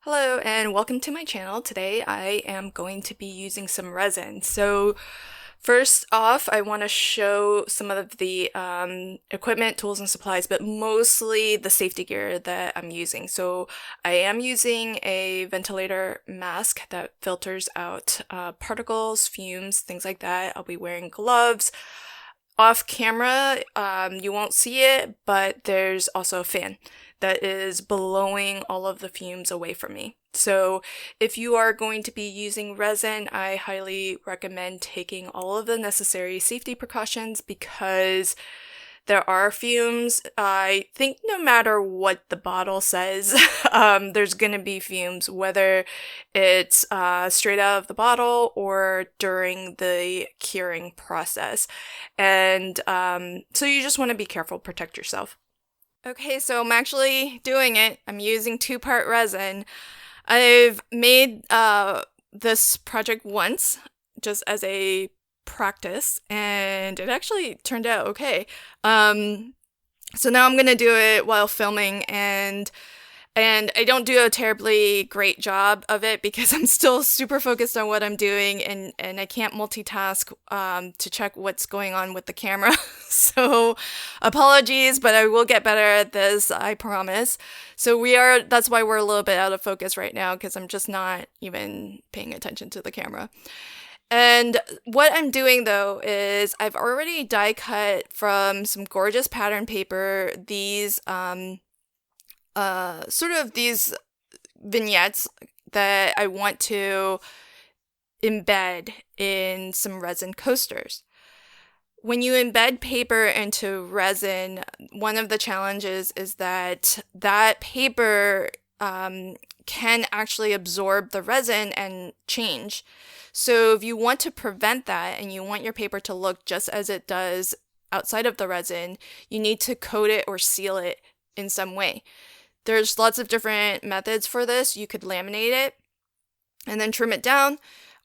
Hello and welcome to my channel. Today I am going to be using some resin. So first off, I want to show some of the equipment, tools, and supplies, but mostly the safety gear that I'm using. So I am using a ventilator mask that filters out particles, fumes, things like that. I'll be wearing gloves. Off camera, you won't see it, but there's also a fan that is blowing all of the fumes away from me. So if you are going to be using resin, I highly recommend taking all of the necessary safety precautions because there are fumes. I think no matter what the bottle says, there's gonna be fumes, whether it's straight out of the bottle or during the curing process. And so you just want to be careful, protect yourself. Okay, so I'm actually doing it. I'm using two-part resin. I've made this project once, just as a practice, and it actually turned out okay. So now I'm gonna do it while filming, and I don't do a terribly great job of it because I'm still super focused on what I'm doing and I can't multitask to check what's going on with the camera. So apologies, but I will get better at this, I promise. So that's why we're a little bit out of focus right now because I'm just not even paying attention to the camera. And what I'm doing though is I've already die cut from some gorgeous pattern paper these vignettes that I want to embed in some resin coasters. When you embed paper into resin, one of the challenges is that paper can actually absorb the resin and change. So if you want to prevent that and you want your paper to look just as it does outside of the resin, you need to coat it or seal it in some way. There's lots of different methods for this. You could laminate it and then trim it down,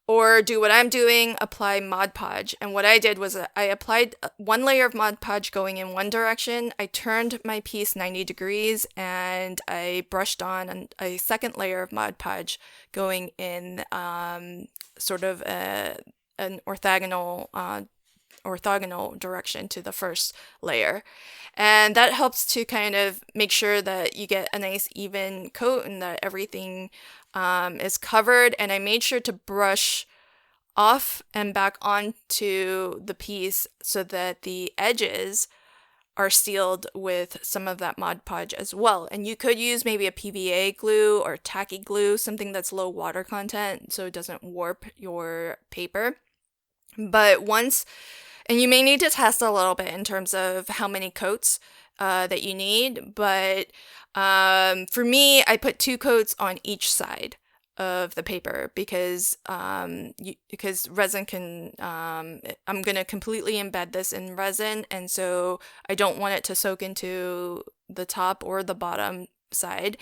or do what I'm doing, apply Mod Podge. And what I did was I applied one layer of Mod Podge going in one direction. I turned my piece 90 degrees and I brushed on a second layer of Mod Podge going in sort of an orthogonal direction to the first layer. And that helps to kind of make sure that you get a nice even coat and that everything is covered. And I made sure to brush off and back onto the piece so that the edges are sealed with some of that Mod Podge as well. And you could use maybe a PVA glue or tacky glue, something that's low water content so it doesn't warp your paper. But and you may need to test a little bit in terms of how many coats that you need. But for me, I put 2 coats on each side of the paper because resin can, I'm going to completely embed this in resin. And so I don't want it to soak into the top or the bottom side.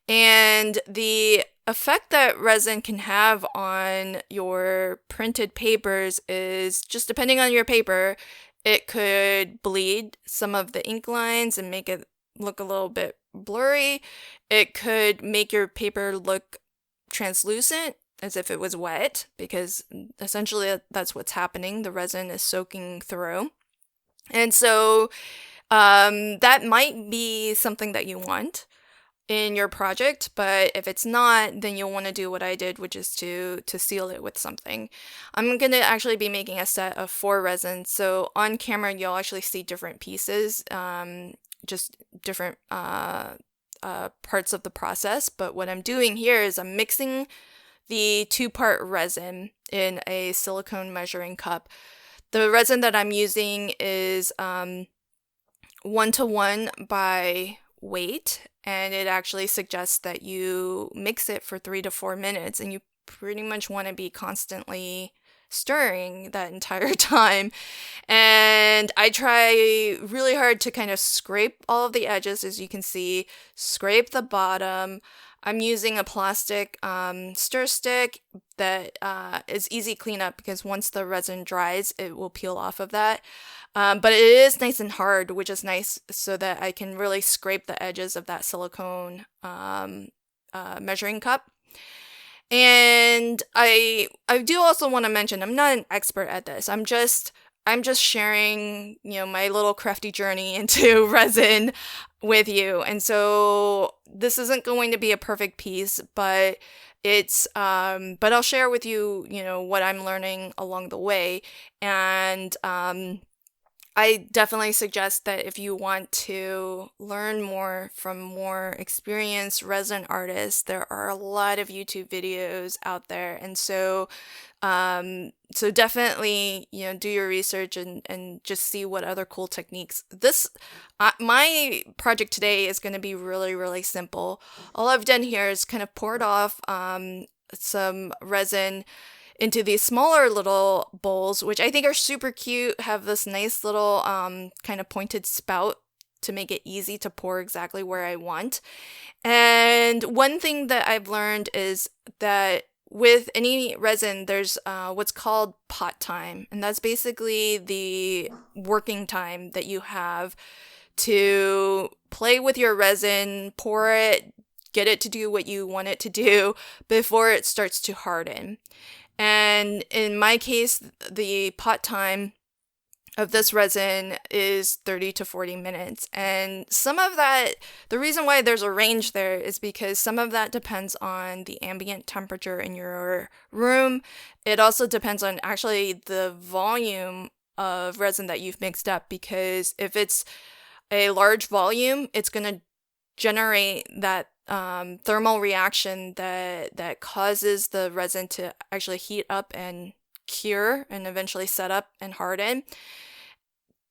And the effect that resin can have on your printed papers is just depending on your paper, it could bleed some of the ink lines and make it look a little bit blurry. It could make your paper look translucent as if it was wet because essentially that's what's happening. The resin is soaking through. And so that might be something that you want in your project, but if it's not, then you'll want to do what I did, which is to seal it with something. I'm going to actually be making a set of 4 resins, so on camera you'll actually see different pieces, just different parts of the process, but what I'm doing here is I'm mixing the 2-part resin in a silicone measuring cup. The resin that I'm using is 1-to-1 by weight, and it actually suggests that you mix it for 3 to 4 minutes, and you pretty much want to be constantly stirring that entire time. And I try really hard to kind of scrape all of the edges, as you can see, scrape the bottom. I'm using a plastic stir stick that is easy cleanup because once the resin dries, it will peel off of that. But it is nice and hard, which is nice so that I can really scrape the edges of that silicone measuring cup. And I do also want to mention, I'm not an expert at this. I'm just sharing, my little crafty journey into resin with you. And so this isn't going to be a perfect piece, but but I'll share with you, what I'm learning along the way. And I definitely suggest that if you want to learn more from more experienced resin artists, there are a lot of YouTube videos out there. And so definitely, do your research and just see what other cool techniques. My project today is going to be really, really simple. All I've done here is kind of poured off some resin into these smaller little bowls, which I think are super cute, have this nice little kind of pointed spout to make it easy to pour exactly where I want. And one thing that I've learned is that with any resin, there's what's called pot time. And that's basically the working time that you have to play with your resin, pour it, get it to do what you want it to do before it starts to harden. And in my case, the pot time of this resin is 30 to 40 minutes. And some of that, the reason why there's a range there is because some of that depends on the ambient temperature in your room. It also depends on actually the volume of resin that you've mixed up, because if it's a large volume, it's going to generate that thermal reaction that causes the resin to actually heat up and cure and eventually set up and harden.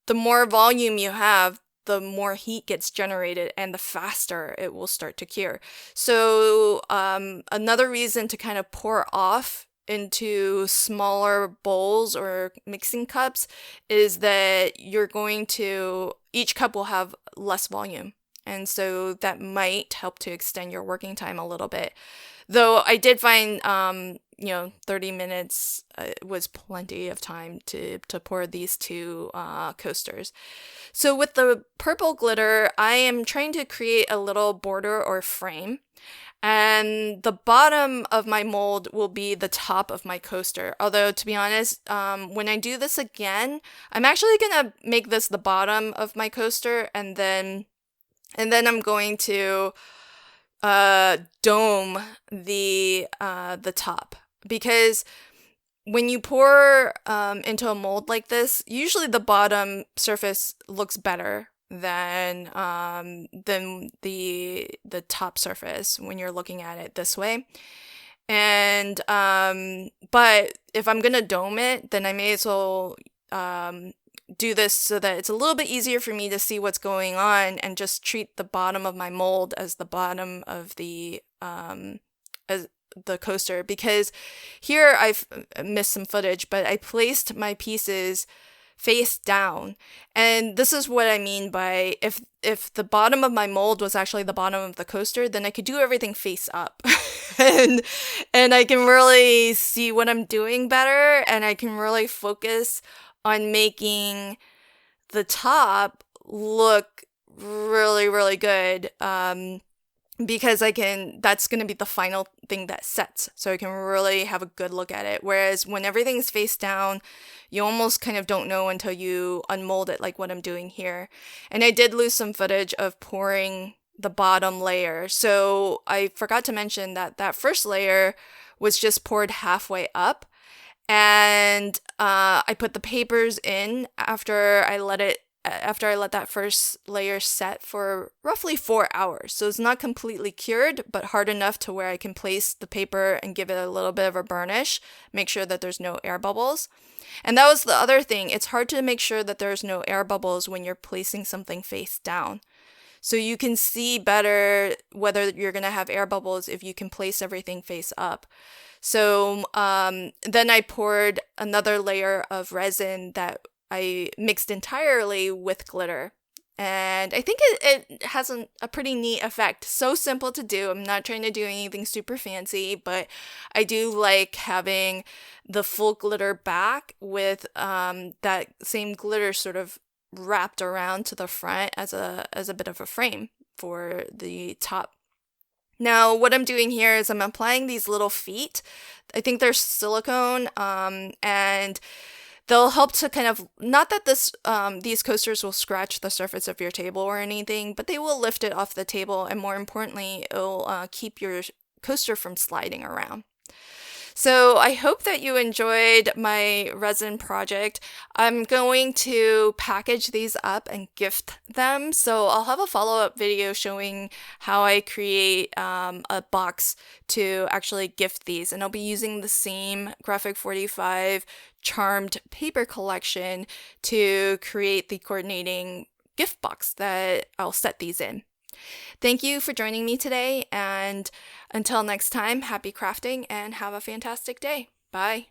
The more volume you have, the more heat gets generated and the faster it will start to cure. So another reason to kind of pour off into smaller bowls or mixing cups is that each cup will have less volume. And so that might help to extend your working time a little bit. Though I did find, 30 minutes was plenty of time to pour these two coasters. So with the purple glitter, I am trying to create a little border or frame. And the bottom of my mold will be the top of my coaster. Although, to be honest, when I do this again, I'm actually going to make this the bottom of my coaster, and then I'm going to dome the top, because when you pour into a mold like this, usually the bottom surface looks better than the top surface when you're looking at it this way. And but if I'm gonna dome it, then I may as well do this so that it's a little bit easier for me to see what's going on, and just treat the bottom of my mold as the bottom of the coaster. Because here I've missed some footage, but I placed my pieces face down, and this is what I mean by if the bottom of my mold was actually the bottom of the coaster, then I could do everything face up and I can really see what I'm doing better, and I can really focus on making the top look really, really good, because that's going to be the final thing that sets, so I can really have a good look at it. Whereas when everything's face down, you almost kind of don't know until you unmold it, like what I'm doing here. And I did lose some footage of pouring the bottom layer, so I forgot to mention that first layer was just poured halfway up. And I put the papers in after I let that first layer set for roughly 4 hours. So it's not completely cured, but hard enough to where I can place the paper and give it a little bit of a burnish, make sure that there's no air bubbles. And that was the other thing. It's hard to make sure that there's no air bubbles when you're placing something face down. So you can see better whether you're going to have air bubbles if you can place everything face up. So then I poured another layer of resin that I mixed entirely with glitter. And I think it has a pretty neat effect. So simple to do. I'm not trying to do anything super fancy, but I do like having the full glitter back with that same glitter sort of wrapped around to the front as a bit of a frame for the top. Now, what I'm doing here is I'm applying these little feet. I think they're silicone, and they'll help to kind of, not that these coasters will scratch the surface of your table or anything, but they will lift it off the table, and more importantly, it'll keep your coaster from sliding around. So I hope that you enjoyed my resin project. I'm going to package these up and gift them. So I'll have a follow-up video showing how I create a box to actually gift these. And I'll be using the same Graphic 45 charmed paper collection to create the coordinating gift box that I'll set these in. Thank you for joining me today, and until next time, happy crafting and have a fantastic day. Bye.